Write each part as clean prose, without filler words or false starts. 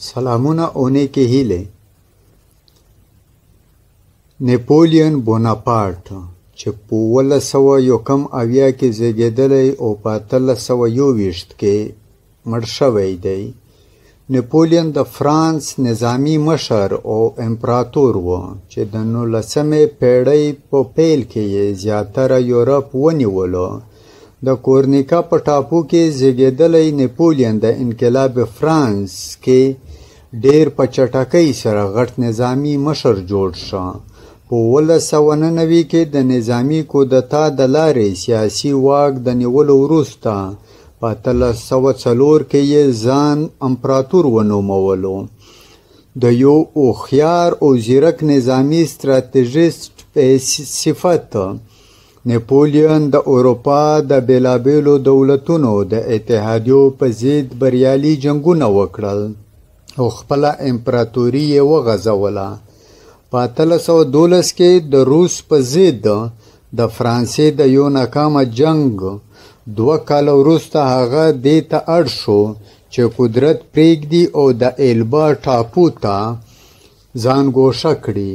سلامونه او نیکې هیلې. نیپولیون بوناپارټ چې په 1801 کې زیږېدلی او په 1821 کې مړ شوی دی، نیپولیون د فرانس نظامی مشر او امپراتور و چې د 19مې پیړۍ په پیل کې یې زیاتره یورپ ونیولو. د کورنیکا په ټاپو کې زیږېدلی نیپولیون د انقلاب فرانس کې ډیر په چټکۍ سره غټ نظامی مشر جوړ شو. په 1999 کې د نظامی کودتا د لارې سیاسي واک د نیولو وروسته په 1804 کې یې ځان امپراتور ونومولو. د یو هوښیار او ځیرک نظامی ستراتیژیست په صفت نیپولیون د اروپا د بیلابیلو دولتونو د اتحادیو په ضد بریالي جنګونه وکړل او خپله امپراتوري یې وغځوله. په 1812 کې د روس په ضد د فرانسې د یو ناکامه جنګ 2 کاله وروسته هغه دې ته اړ شو چې قدرت پرېږدي او د ایلبا ټاپو ته ځان ګوښه کړي.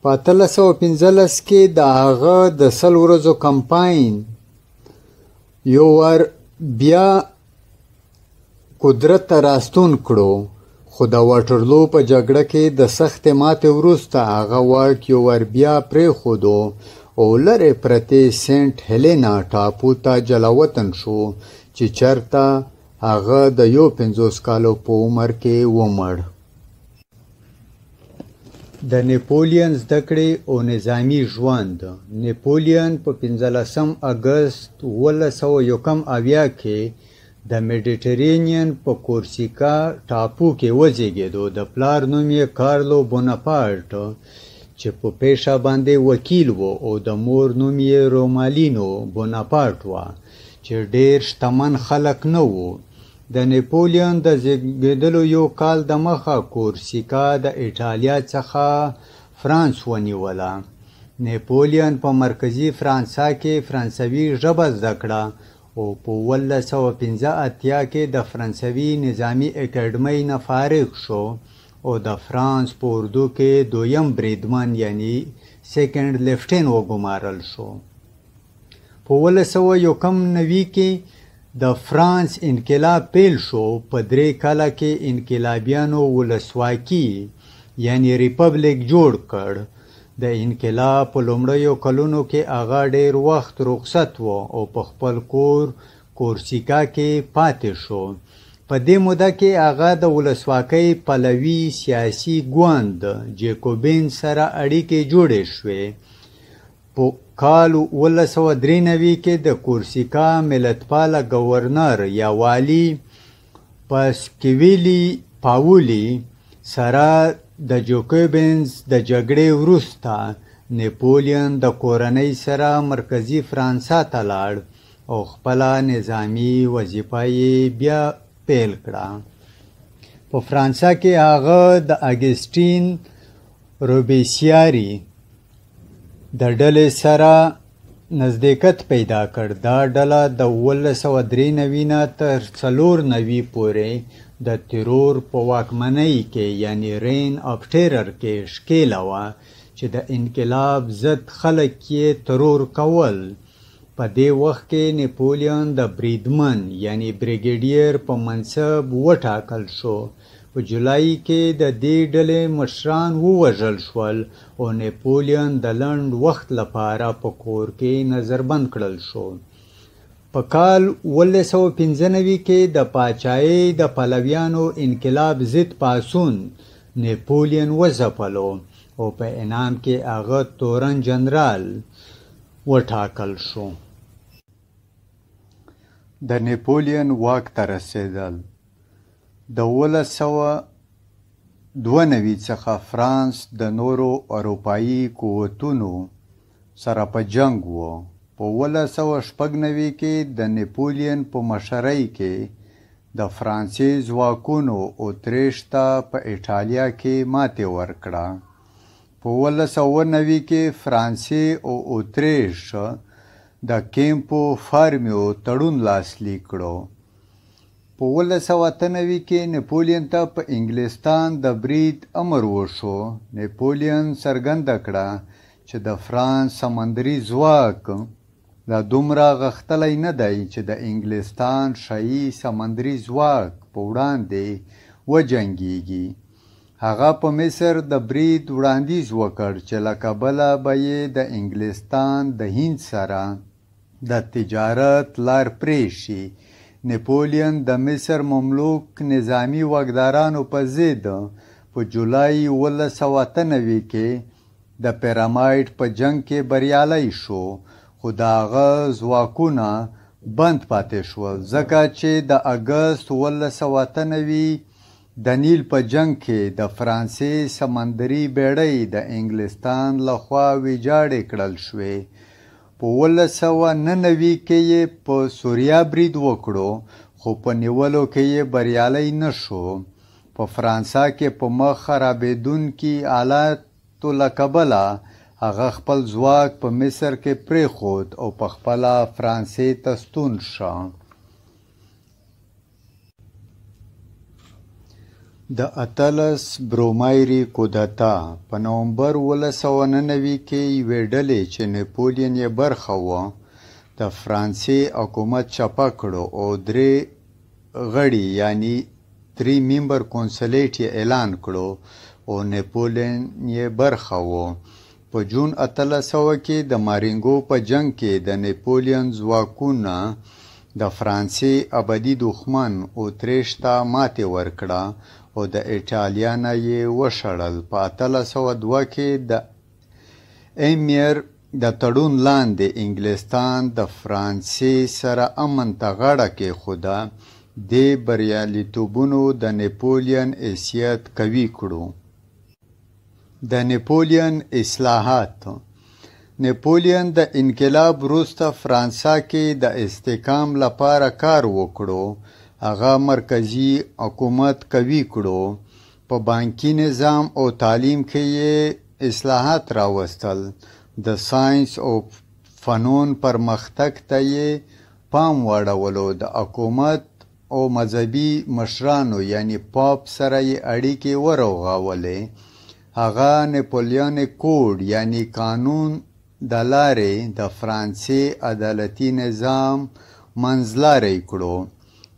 په 1815 کې د هغه د 100 ورځو کمپاین یو وار بیا قدرت ته راستون کړو، خو د واټرلو په جګړه کې د سختې ماتې وروسته هغه واک یو وار بیا پرېښودو او لرې پرتې سینټ هیلینا ټاپو ته جلاوطن شو چې چېرته هغه د 50 کالو په عمر کې ومړ. د نیپولیون زده کړې او نظامي ژوند. نیپولیون په 15 اګست 1801 کې د میډیټرینین په کورسیکا ټاپو کې وزیږېدو. د پلار نوم یې کارلو بوناپارټ چې په پیشه باندې وکیل و او د مور نوم یې رومالینو بوناپارټ و چې ډیر شتمن خلک نه وو. د نیپولیون د زیږېدلو یو کال د مخه کورسیکا د ایټالیا څخه فرانس ونیوله. نیپولیون په مرکزي فرانسه کې فرانسوي ژبه زده کړه او په 1915 کې د فرانسوي نظامی اکاډمۍ نه فارغ شو او د فرانس په اردو کې دویم بریدمن یعنی سیکنډ لیفټین وګمارل شو. په 1991 کې د فرانس انقلاب پیل شو. په 3 کاله کې انقلابیانو ولسواکي یعنی ریپبلیک جوړ کړ. د انقلاب په لومړیو کلونو کې هغه ډیر وخت رخصت و او په خپل کور کورسیکا کې پاتې شو. په دې موده کې هغه د ولسواکۍ پلوي سیاسي ګوند جیکوبین سره اړیکې جوړې شوې. په کال 1993 کې د کورسیکا ملتپاله گورنر یا والی پاسکویلی پاولی سره د جیکوبینز د جګړې وروسته نیپولیون د کورنۍ سره مرکزي فرانسه ته لاړ او خپله نظامي وظیفه یې بیا پیل کړه. په فرانسه کې هغه د اګسټین روبیسیاري د ډلې سره نزدېکت پیدا کړ. دا ډله د 1993 نه تر 94 پورې د ترور په واکمنۍ کې یعنی رین اف ټیرر کې ښکېله وه چې د انقلاب ضد خلک یې ترور کول. په دې وخت کې نیپولیون د بریدمن یعنی بریګیډیر په منصب وټاکل شو. په جولای کې د دې ډلې مشران ووژل شول او نیپولیون د لنډ وخت لپاره په کور کې نظربند کړل شو. په کال 1995 کې د پاچاهۍ د پلویانو انقلاب ضد پاڅون نیپولیون وځپلو او په انعام کې هغه تورن جنرال وټاکل شو. د نیپولیون واک ته رسېدل. د 1992 څخه فرانس د نورو اروپایي قوتونو سره په جنګ و. په 1996 کې د نیپولیون په مشرۍ کې د فرانسې ځواکونو اتریش ته په ایټالیا کې ماتې ورکړه. په 1990 کې فرانسې او اتریش د کیمپو فارمیو تړون لاسلیک کړو. په 1898 کې نپولین ته په انګلستان د برید امر وشو. نپولین څرګنده کړه چې د فرانس سمندري ځواک دا دومره غښتلی نه دی چې د انګلستان شاهي سمندري ځواک په وړاندې وجنګیږي. هغه په مصر د برید وړاندیز وکړ چې له کبله به یې د انګلستان د هند سره د تجارت لار پرېښي. نپولین د مصر مملوک نظامي واکدارانو په ضد په جولای 1898 کې د پیرامایډ په جنگ کې بریالی شو، خو د هغه ځواکونه بند پاتې شول ځکه چې د اګست 1898 د نیل په جنگ کې د فرانسې سمندري بیړۍ د انګلستان لخوا ویجاړې کړل شوې. په 1999 کې یې په سوریا برید وکړو، خو په نیولو کې یې بریالی نه شو. په فرانسه کې په مخ خرابېدونکي حالاتو له کبله هغه خپل ځواک په مصر کې پرېښود او په خپله فرانسې ته ستون شو. د اتلس برومایري کودتا په نومبر 1999 کې یوې ډلې چې نپولین یې برخه وه د فرانسې حکومت چپه کړو او 3 غړي یعنی 3 ممبر کونسلیټ یې اعلان کړو او نپولین یې برخه وه. په جون 1800 کې د مارینګو په جنگ کې د نپولین ځواکونه د فرانسې ابدي دښمن اتریش ته ماتې ورکړه او د ایټالیا نه یې وشړل. په 1802 کې د امیر د تړون لاندې انګلستان د فرانسې سره امن ته غاړه کېښوده. دې بریالیتوبونو د نپولین حیثیت قوي کړو. د نپولین اصلاحات. نپولین د انقلاب وروسته فرانسه کې د استحکام لپاره کار وکړو. هغه مرکزی حکومت قوي کړو. په بانکي نظام او تعلیم کې یې اصلاحات راوستل. د ساینس او فنون پرمختګ ته یې پام واړولو. د حکومت او مذهبي مشرانو یعنی پاپ سره یې اړیکې ورغولې. هغه نپولیونیک کوډ یعنی قانون د لارې د فرانسې عدالتي نظام منځلاری کړو.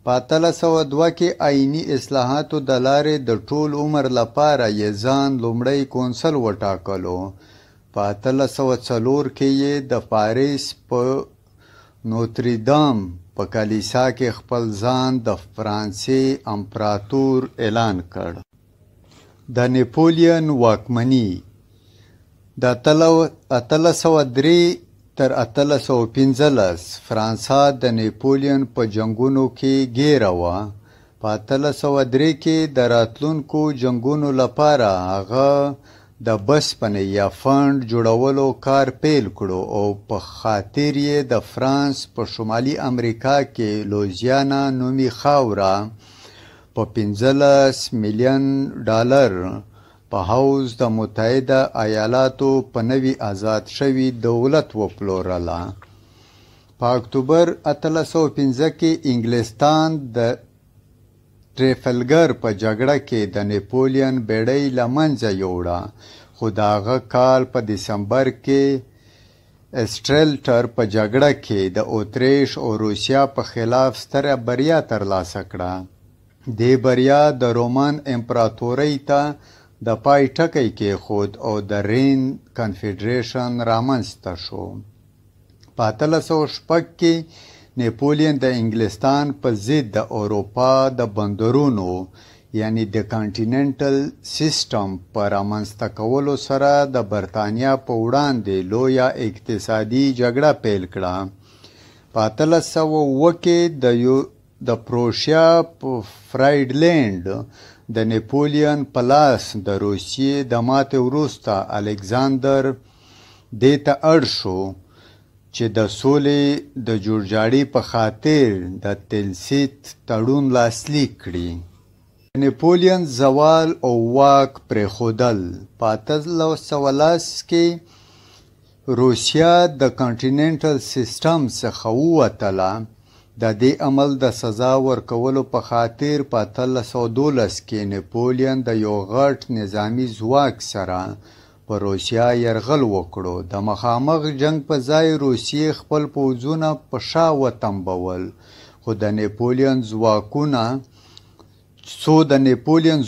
په 1802 کې آئینی اصلاحاتو د لارې د ټول عمر لپاره یې ځان لومړی کونسل وټاکلو. په 1804 کې یې د پاریس په نوتردام په کلیسا کې خپل ځان د فرانسې امپراتور اعلان کړ. د نپولین واکمني. د 1803 تر 1815 فرانسه د نپولین په جنگونو کې ګیره وه. په 1803 کې د راتلونکو جنگونو لپاره هغه د بسپنې یا فنډ جوړولو کار پیل کړو او په خاطر یې د فرانس په شمالي امریکا کې لوزیانا نومي خاوره په 15 میلیون ډالر په حوض د متحده ایالاتو په نوي آزاد شوي دولت وپلورله. په اکتوبر 1815 کې انګلستان د ټریفلګر په جګړه کې د نپولین بیړۍ له منځه یوړه، خو د هغه کال په دسمبر کې اسټرلټر په جګړه کې د اتریش او روسیا په خلاف ستره بریا ترلاسه کړه. دې بریا د رومان امپراتورۍ ته د پای ټکی کېښود او د رین کنفیډریشن رامنځته شو. په 1806 کې نپولین د انګلستان په ضد د اروپا د بندرونو یعنی د کانټیننټل سیسټم په رامنځته کولو سره د برطانیا په وړاندې لویه اقتصادي جګړه پیل کړه. په 1807 کې د پروشیا په فرایډلینډ د نپولین په لاس د روسیې د ماتې وروسته الکساندر دې ته اړ شو چې د سولې د جوړجاړي په خاطر د تلسیت تړون لاسلیک کړي. نپولین زوال او واک پرېښودل. په 1810 کې روسیا د کانټیننټل سیستم څخه ووتله. د دې عمل د سزا ورکولو په خاطر په 1812 کې نپولین د یو غټ نظامی ځواک سره په روسیا یرغل وکړو. د مخامخ جنگ په ځای روسیې خپل پوځونه په شا وتمبول، خو د نپولین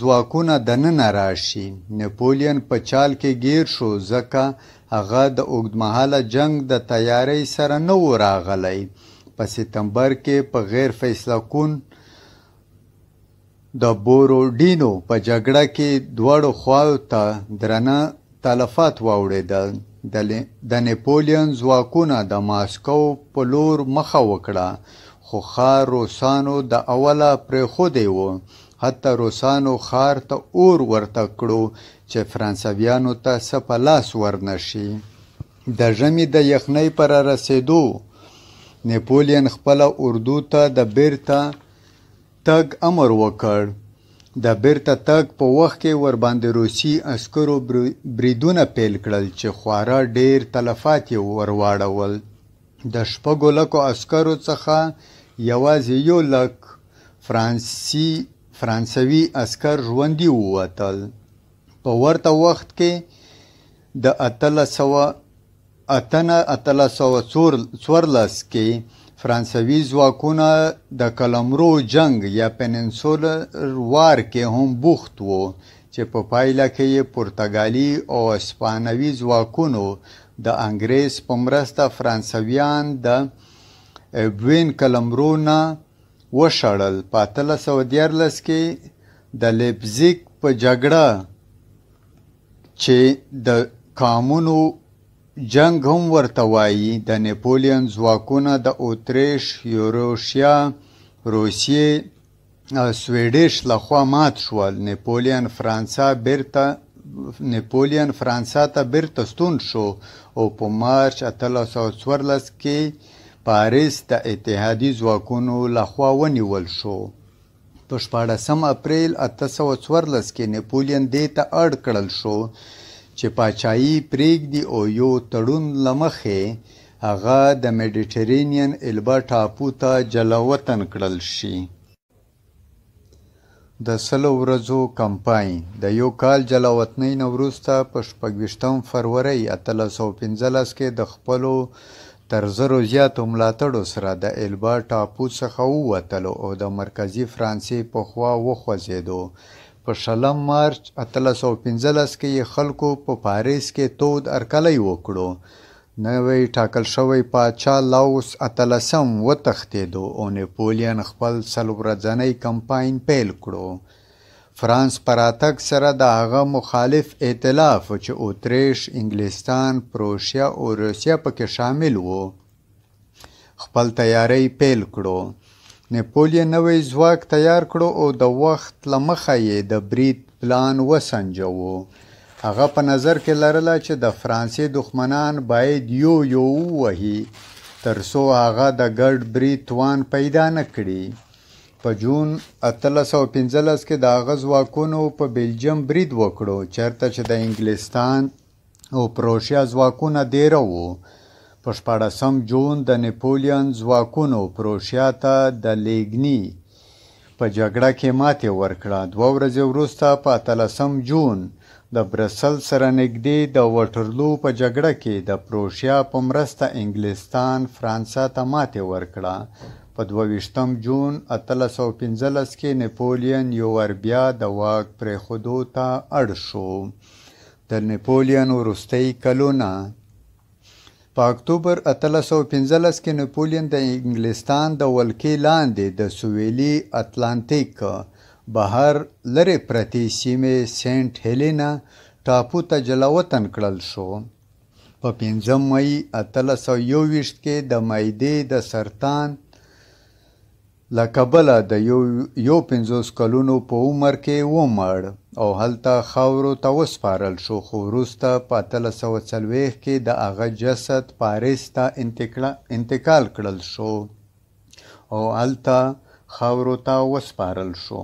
ځواکونه دننه راشي. نپولین په چال کې گیر شو ځکه هغه د اوږدمهاله جنگ د تیاری سره نه و راغلی. په سپتمبر کې په غیر فیصله کون د بورودینو په جګړه کې دواړو خواو ته درنه تلفات واوړېدل. د نپولین ځواکونه د ماسکو په لور مخه وکړه، خو ښار روسانو د اوله پرېښودی و. حتی روسانو ښار ته اور ورته کړو چې فرانسویانو ته څه په لاس ورنشي. د ژمي د یخنۍ پر رسېدو نپولین خپله اردو ته د بیرته تګ امر وکړ. د بیرته تګ په وخت کې ورباندې روسي عسکرو بریدونه پیل کړل چې خورا ډیر تلفات یې ورواړول. د 6,00,000 عسکرو څخه یوازې 1,00,000 فرانسوي عسکر ژوندي ووتل. په ورته وخت کې د 1814 کې فرانسوي ځواکونه د کلمرو جنگ یا پننسولر وار کې هم بوخت وو چې په پایله کې یې پرتګالي او اسپانوي ځواکونو د انګریز په مرسته فرانسویان د ابوین کلمرو نه وشړل. په 1814 کې د لیپزیګ په جګړه چې د کامونو جنگ هم ورته وایي د نپولین ځواکونه د اوتریش، یوروشیا، روسیې او سویډش لخوا مات شول. نپولین فرانسا ته بیرته ستون شو او په مارچ 1814 کې پاریس د اتحادي ځواکونو لخوا ونیول شو. په 14 اپریل 1814 کې نپولین دې ته اړ کړل شو چې پاچاهي پرېږدي او یو تړون له مخې هغه د میډیټرینین البا ټاپو ته جلا وطن کړل شي. د 100 ورځو کمپاین د یو کال جلا وطنۍ نه وروسته په 26 فروری 1815 کې د خپلو تر 1000 زیاتو ملاتړو سره د البا ټاپو څخه ووتلو او د مرکزي فرانسې په خوا وخوځېدو. په 20 مارچ 1815 کې یې خلکو په پاریس کې تود هرکلی وکړو. نوی ټاکل شوی پاچا لاوس 18 وتښتېدو او نپولین خپل 100 ورځنی کمپاین پیل کړو. فرانس په راتګ سره د هغه مخالف ائتلاف چې اوتریش، انګلستان، پروشیا او روسیا پکې شامل وو خپل تیاری پیل کړو. نپولین نوی ځواک تیار کړو او د وخت له مخه یې د برید پلان وسنجوو. هغه په نظر کې لرله چې د فرانسې دښمنان باید یو ووهي تر څو هغه د ګډ برید توان پیدا نه کړي. په جون 1815 کې د هغه ځواکونو په بلجیم برید وکړو چېرته چې د انګلستان او پروشیا ځواکونه دیره وو. په 14 جون د نپولین ځواکونو پروشیا ته د لیګني په جګړه کې ماتې ورکړه. 2 ورځې وروسته په 18 جون د برسل سره نږدې د وټرلو په جګړه کې د پروشیا په مرسته انګلستان فرانسا ته ماتې ورکړه. په 22 جون 1815 کې نپولین یو ور بیا د واک پرېښودو ته اړ شو. د نپولین وروستۍ کلونه په اکتوبر 1815 کې نپولین د انګلستان د ولکې لاندې د سویلي اتلانتیک بهر لرې پرتې سیمې سینټ هیلینا ټاپو ته جلا وطن کړل شو. په 5 مۍ 1821 کې د معدې د سرطان له کبله د 50 کلونو په عمر کې ومړ او هلته خاورو ته وسپارل شو. خو وروسته په 1840 کې د هغه جسد پاریس ته انتقال کړل شو او هلته خاورو ته وسپارل شو.